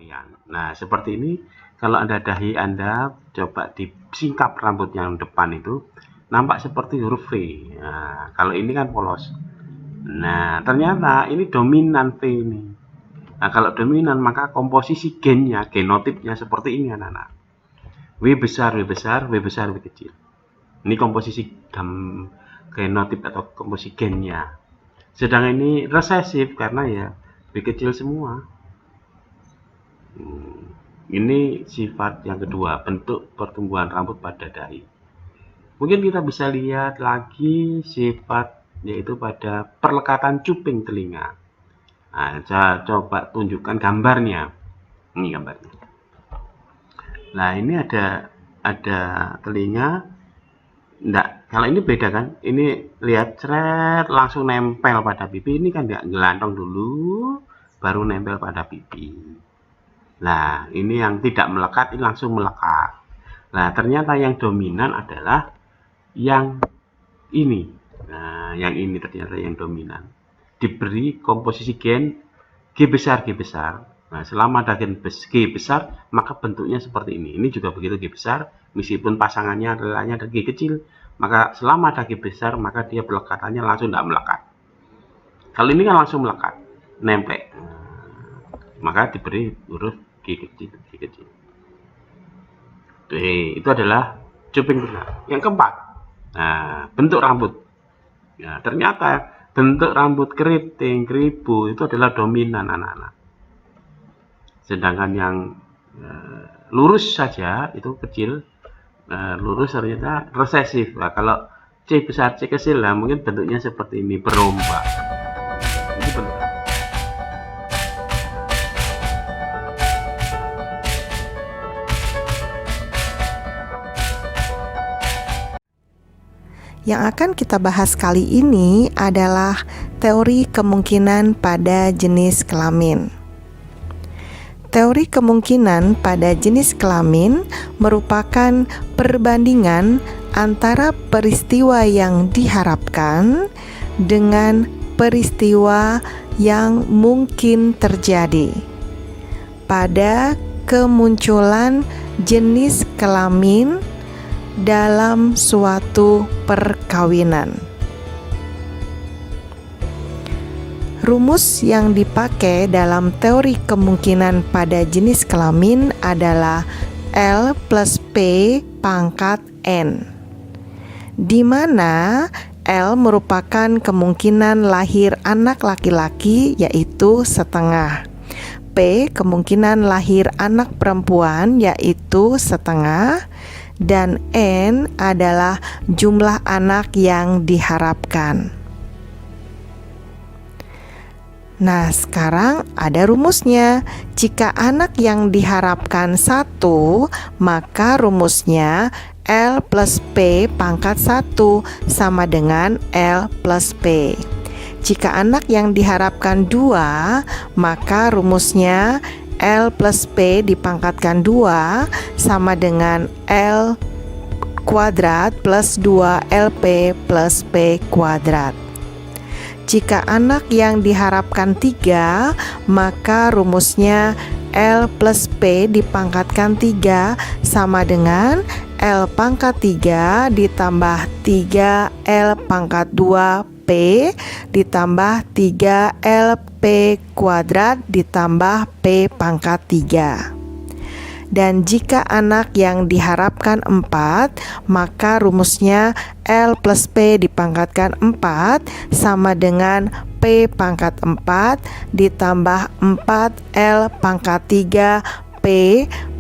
kalian. Nah, seperti ini. Kalau ada dahi Anda coba disingkap rambut yang depan itu, nampak seperti huruf V. Nah, kalau ini kan polos. Nah, ternyata ini dominan V ini. Nah, kalau dominan maka komposisi gennya, genotipnya seperti ini anak-anak. W besar, W besar, W besar, W kecil. Ini komposisi genotip atau komposisi gennya. Sedang ini resesif karena ya W kecil semua. Ini sifat yang kedua, bentuk pertumbuhan rambut pada dahi. Mungkin kita bisa lihat lagi sifat yaitu pada perlekatan cuping telinga. Nah, saya coba tunjukkan gambarnya. Ini gambarnya. Nah, ini ada telinga. Enggak, kalau ini beda kan? Ini lihat ceret langsung nempel pada pipi. Ini kan enggak gelantong dulu, baru nempel pada pipi. Nah, ini yang tidak melekat, ini langsung melekat. Nah, ternyata yang dominan adalah yang ini. Nah, yang ini ternyata yang dominan. Diberi komposisi gen G besar, G besar. Nah, selama ada gen G besar, maka bentuknya seperti ini. Ini juga begitu G besar, meskipun pasangannya adalah ada G kecil, maka selama ada G besar, maka dia pelekatannya langsung tidak melekat. Kalau ini kan langsung melekat, nempel. Maka diberi huruf G kecil, G kecil. Itu adalah cuping telinga. Yang keempat, nah, bentuk rambut. Ya, ternyata bentuk rambut keriting, keribu itu adalah dominan anak-anak. Sedangkan yang lurus saja itu kecil, lurus ternyata resesif. Nah, kalau C besar, C kecil, lah mungkin bentuknya seperti ini, berombak. Ini bentuk. Yang akan kita bahas kali ini adalah teori kemungkinan pada jenis kelamin. Teori kemungkinan pada jenis kelamin merupakan perbandingan antara peristiwa yang diharapkan dengan peristiwa yang mungkin terjadi pada kemunculan jenis kelamin dalam suatu perkawinan. Rumus yang dipakai dalam teori kemungkinan pada jenis kelamin adalah L plus P pangkat N, di mana L merupakan kemungkinan lahir anak laki-laki yaitu setengah, P kemungkinan lahir anak perempuan yaitu setengah, dan N adalah jumlah anak yang diharapkan. Nah, sekarang ada rumusnya. Jika anak yang diharapkan 1, maka rumusnya L plus P pangkat 1 sama dengan L plus P. Jika anak yang diharapkan 2, maka rumusnya L plus P dipangkatkan 2 sama dengan L kuadrat plus 2LP plus P kuadrat. Jika anak yang diharapkan 3, maka rumusnya L plus P dipangkatkan 3 sama dengan L pangkat 3 ditambah 3L pangkat 2 P ditambah 3LP kuadrat ditambah P pangkat 3. Dan jika anak yang diharapkan 4, maka rumusnya L plus P dipangkatkan 4 sama dengan P pangkat 4 ditambah 4L pangkat 3 P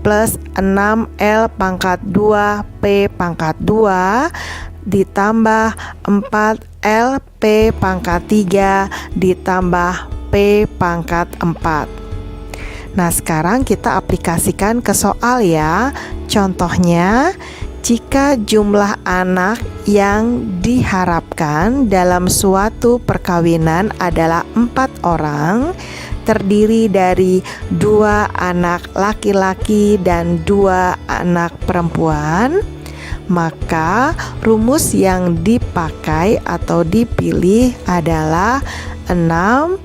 plus 6L pangkat 2 P pangkat 2 ditambah 4L P pangkat 3 ditambah P pangkat 4. Nah, sekarang kita aplikasikan ke soal ya. Contohnya, jika jumlah anak yang diharapkan dalam suatu perkawinan adalah 4 orang, terdiri dari 2 anak laki-laki dan 2 anak perempuan, maka rumus yang dipakai atau dipilih adalah 6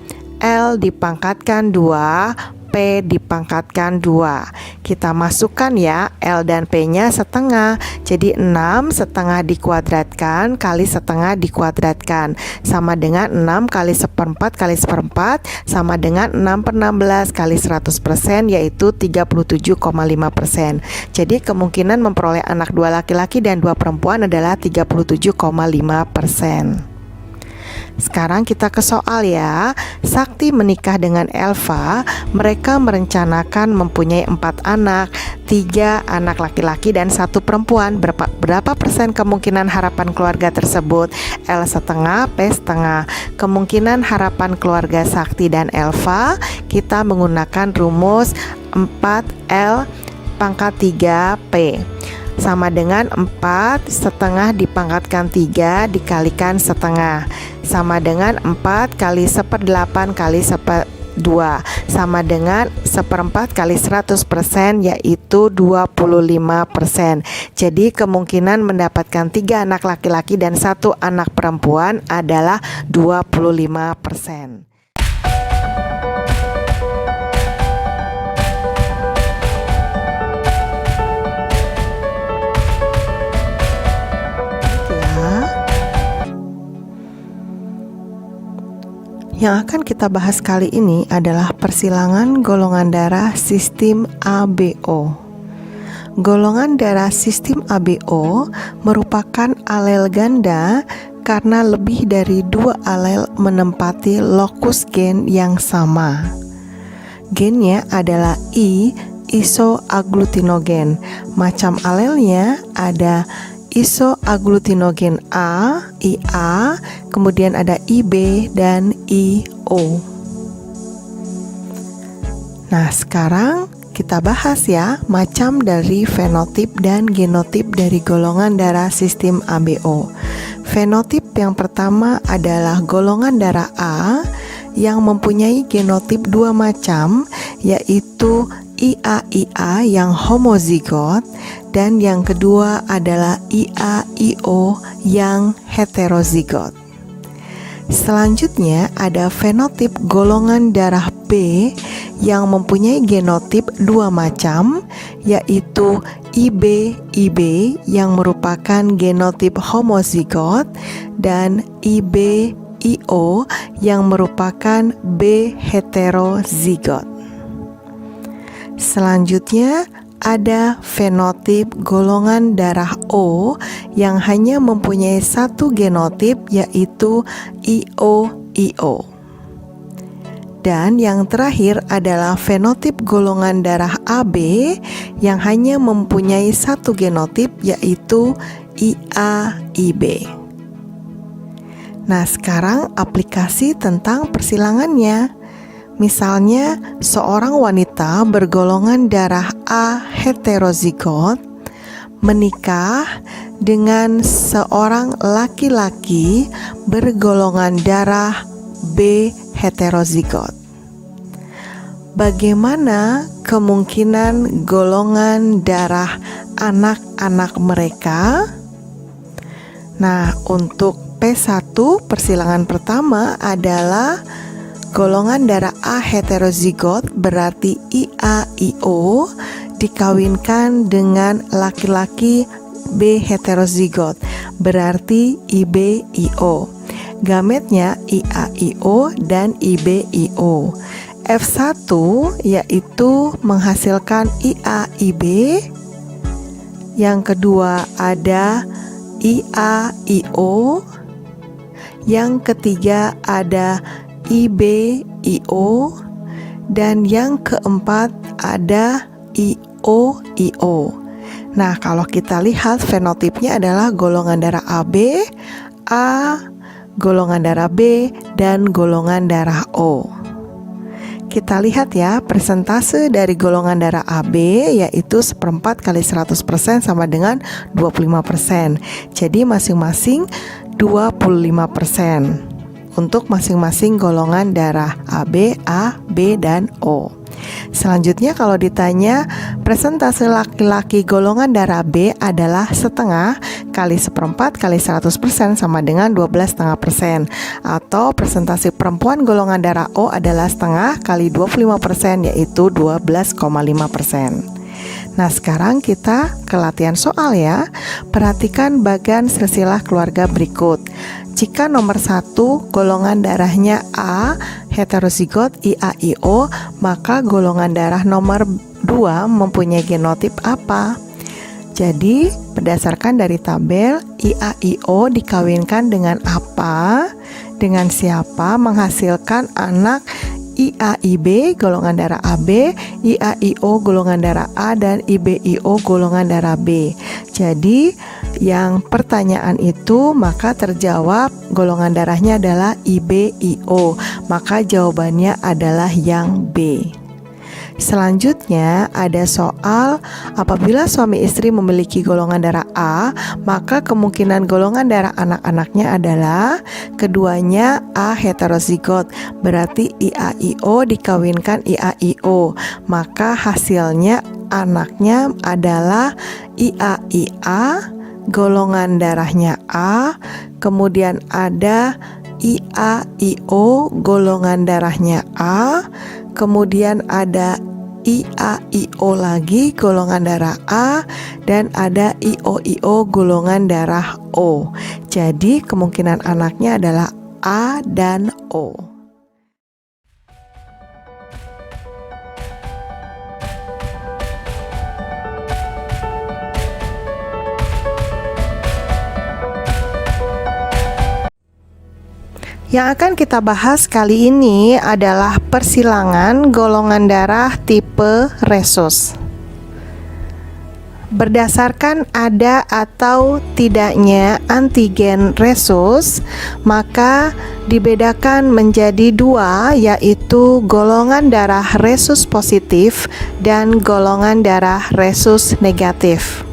L dipangkatkan 2, P dipangkatkan 2. Kita masukkan ya, L dan P-nya setengah. Jadi 6 setengah dikuadratkan kali setengah dikuadratkan sama dengan 6 kali seperempat kali seperempat sama dengan 6/16 kali 100%, yaitu 37,5%. Jadi kemungkinan memperoleh anak 2 laki-laki dan 2 perempuan adalah 37,5%. Sekarang kita ke soal ya. Sakti menikah dengan Elva. Mereka merencanakan mempunyai 4 anak, 3 anak laki-laki dan 1 perempuan. Berapa persen kemungkinan harapan keluarga tersebut? L setengah, P setengah. Kemungkinan harapan keluarga Sakti dan Elva, kita menggunakan rumus 4L pangkat 3P sama dengan 4 setengah dipangkatkan 3 dikalikan setengah sama dengan 4 kali 1/8 kali 1/2 sama dengan 1/4 kali 100%, yaitu 25%. Jadi kemungkinan mendapatkan 3 anak laki-laki dan 1 anak perempuan adalah 25%. Yang akan kita bahas kali ini adalah persilangan golongan darah sistem ABO. Golongan darah sistem ABO merupakan alel ganda karena lebih dari 2 alel menempati lokus gen yang sama. Gennya adalah I, isoagglutinogen. Macam alelnya ada isoagglutinogen A, IA, kemudian ada IB dan IO. Nah, sekarang kita bahas ya macam dari fenotip dan genotip dari golongan darah sistem ABO. Fenotip yang pertama adalah golongan darah A yang mempunyai genotip 2 macam, yaitu IA-IA yang homozigot dan yang kedua adalah IA-IO yang heterozigot. Selanjutnya ada fenotip golongan darah B yang mempunyai genotip 2 macam, yaitu IB-IB yang merupakan genotip homozigot dan IB-IO yang merupakan B heterozigot. Selanjutnya ada fenotip golongan darah O yang hanya mempunyai 1 genotip, yaitu IO-IO. Dan yang terakhir adalah fenotip golongan darah AB yang hanya mempunyai 1 genotip, yaitu IA-IB. Nah, sekarang aplikasi tentang persilangannya. Misalnya, seorang wanita bergolongan darah A heterozigot menikah dengan seorang laki-laki bergolongan darah B heterozigot. Bagaimana kemungkinan golongan darah anak-anak mereka? Nah, untuk P1 persilangan pertama adalah golongan darah A heterozigot, berarti IA-IO dikawinkan dengan laki-laki B heterozigot, berarti IB-IO. Gametnya IA-IO dan IB-IO. F1 yaitu menghasilkan IA-IB. Yang kedua ada IA-IO. Yang ketiga ada IB-IO, dan yang keempat ada IO-IO. Nah, kalau kita lihat fenotipnya adalah golongan darah AB, A, golongan darah B, dan golongan darah O. Kita lihat ya, persentase dari golongan darah AB yaitu 1/4 kali 100% sama dengan 25%. Jadi masing-masing 25%. Untuk masing-masing golongan darah AB, A, B, dan O. Selanjutnya kalau ditanya persentase laki-laki golongan darah B adalah setengah kali 1/4 kali 100% sama dengan 12,5%, atau persentase perempuan golongan darah O adalah setengah kali 25% yaitu 12,5%. Nah, sekarang kita ke latihan soal ya. Perhatikan bagan silsilah keluarga berikut. Jika nomor 1 golongan darahnya A, heterozigot IAIO, maka golongan darah nomor 2 mempunyai genotip apa? Jadi, berdasarkan dari tabel, IAIO dikawinkan dengan apa? Dengan siapa menghasilkan anak IAIB golongan darah AB, IAIO golongan darah A, dan IBIO golongan darah B. Jadi yang pertanyaan itu maka terjawab golongan darahnya adalah IBIO, maka jawabannya adalah yang B. Selanjutnya ada soal, apabila suami istri memiliki golongan darah A, maka kemungkinan golongan darah anak-anaknya adalah keduanya A heterozigot, berarti IAIO dikawinkan IAIO, maka hasilnya anaknya adalah IAIA, golongan darahnya A, kemudian ada IAIO, golongan darahnya A, kemudian ada IAIO lagi golongan darah A, dan ada IOIO golongan darah O. Jadi kemungkinan anaknya adalah A dan O. Yang akan kita bahas kali ini adalah persilangan golongan darah tipe rhesus. Berdasarkan ada atau tidaknya antigen rhesus, maka dibedakan menjadi dua, yaitu golongan darah rhesus positif dan golongan darah rhesus negatif.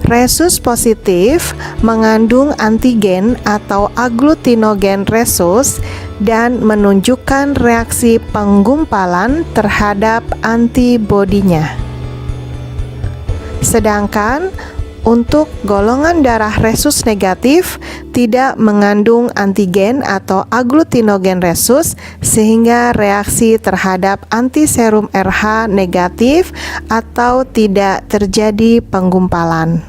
Rhesus positif mengandung antigen atau agglutinogen rhesus dan menunjukkan reaksi penggumpalan terhadap antibodinya. Sedangkan untuk golongan darah rhesus negatif tidak mengandung antigen atau agglutinogen rhesus, sehingga reaksi terhadap antiserum RH negatif atau tidak terjadi penggumpalan.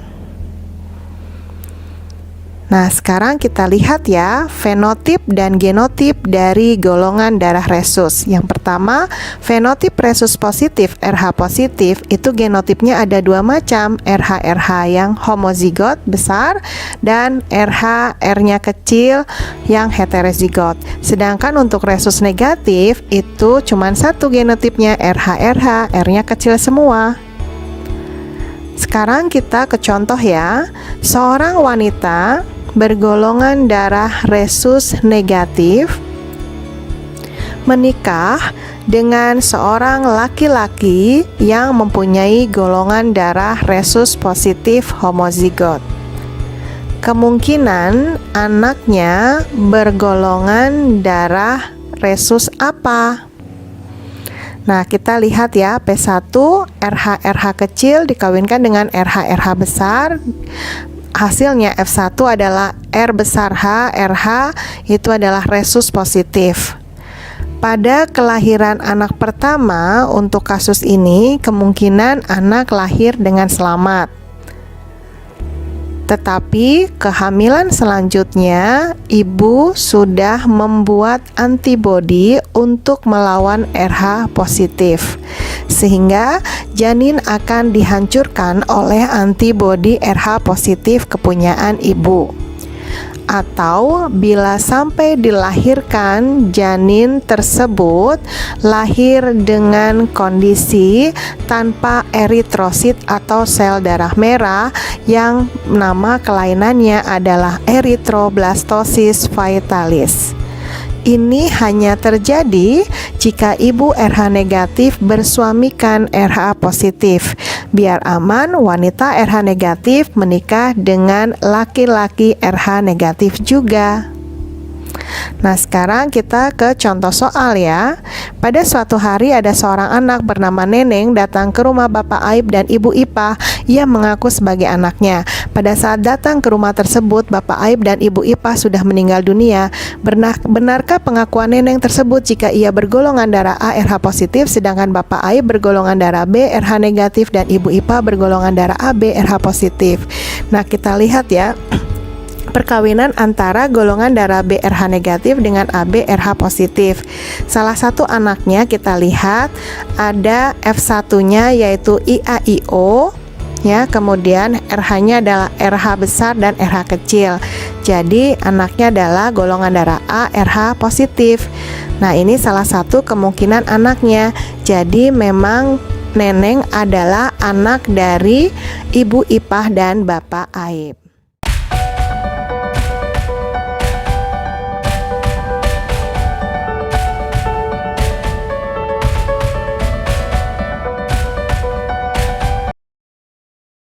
Nah, sekarang kita lihat ya fenotip dan genotip dari golongan darah rhesus. Yang pertama, fenotip rhesus positif RH positif itu genotipnya ada dua macam, RH yang homozigot besar dan RH R-nya kecil yang heterozigot. Sedangkan untuk rhesus negatif itu cuma satu genotipnya, RH R-nya kecil semua. Sekarang kita ke contoh ya. Seorang wanita bergolongan darah rhesus negatif menikah dengan seorang laki-laki yang mempunyai golongan darah rhesus positif homozigot. Kemungkinan anaknya bergolongan darah rhesus apa? Nah, kita lihat ya, P1 RH kecil dikawinkan dengan RH besar. Hasilnya F1 adalah R besar H, RH itu adalah rhesus positif. Pada kelahiran anak pertama untuk kasus ini, kemungkinan anak lahir dengan selamat. Tetapi kehamilan selanjutnya, ibu sudah membuat antibodi untuk melawan RH positif, sehingga janin akan dihancurkan oleh antibodi RH positif kepunyaan ibu. Atau bila sampai dilahirkan, janin tersebut lahir dengan kondisi tanpa eritrosit atau sel darah merah yang nama kelainannya adalah erythroblastosis fetalis. Ini hanya terjadi jika ibu RH negatif bersuamikan RH positif. Biar aman, wanita RH negatif menikah dengan laki-laki RH negatif juga. Nah, sekarang kita ke contoh soal ya. Pada suatu hari ada seorang anak bernama Neneng datang ke rumah Bapak Aib dan Ibu Ipah. Ia mengaku sebagai anaknya. Pada saat datang ke rumah tersebut, Bapak Aib dan Ibu Ipah sudah meninggal dunia. Benarkah pengakuan Neneng tersebut jika ia bergolongan darah A RH positif, sedangkan Bapak Aib bergolongan darah B RH negatif dan Ibu Ipah bergolongan darah AB RH positif? Nah, kita lihat ya. Perkawinan antara golongan darah B RH negatif dengan AB RH positif. Salah satu anaknya kita lihat ada F1-nya yaitu IAIO ya, kemudian RH-nya adalah RH besar dan RH kecil. Jadi anaknya adalah golongan darah A RH positif. Nah, ini salah satu kemungkinan anaknya. Jadi memang Neneng adalah anak dari Ibu Ipah dan Bapak Aib.